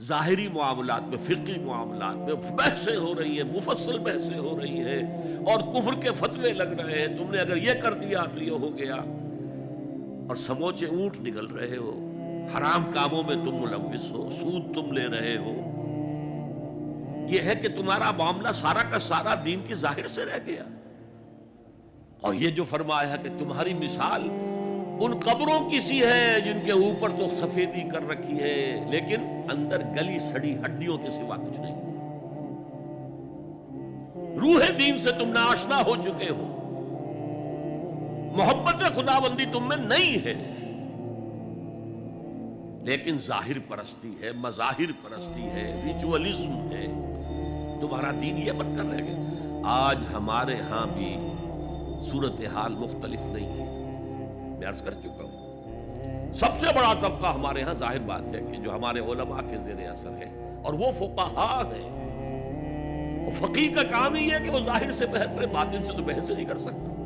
ظاہری معاملات میں، فقہی معاملات میں بحثیں ہو رہی ہیں، مفصل بحثیں ہو رہی ہیں، اور کفر کے فتوے لگ رہے ہیں، تم نے اگر یہ کر دیا تو یہ ہو گیا، اور سموچے اونٹ نگل رہے ہو، حرام کاموں میں تم ملوث ہو، سود تم لے رہے ہو۔ یہ ہے کہ تمہارا معاملہ سارا کا سارا دین کی ظاہر سے رہ گیا۔ اور یہ جو فرمایا ہے کہ تمہاری مثال ان قبروں کی سی ہے جن کے اوپر تو سفیدی کر رکھی ہے لیکن اندر گلی سڑی ہڈیوں کے سوا کچھ نہیں۔ روح دین سے تم ناآشنا ہو چکے ہو، محبت خداوندی تم میں نہیں ہے، لیکن ظاہر پرستی ہے، مظاہر پرستی ہے، ریچولزم ہے، تمہارا دین یہ بن کر رہ گیا۔ آج ہمارے ہاں بھی صورتحال مختلف نہیں ہے، میں عرض کر چکا ہوں۔ سب سے بڑا طبقہ ہمارے ہاں ظاہر بات ہے کہ جو ہمارے علماء کے زیر اثر ہے، اور وہ فقہاء ہیں۔ فقیہ کا کام ہی ہے کہ وہ ظاہر سے بحث کرے، باطن سے تو بحث نہیں کر سکتا۔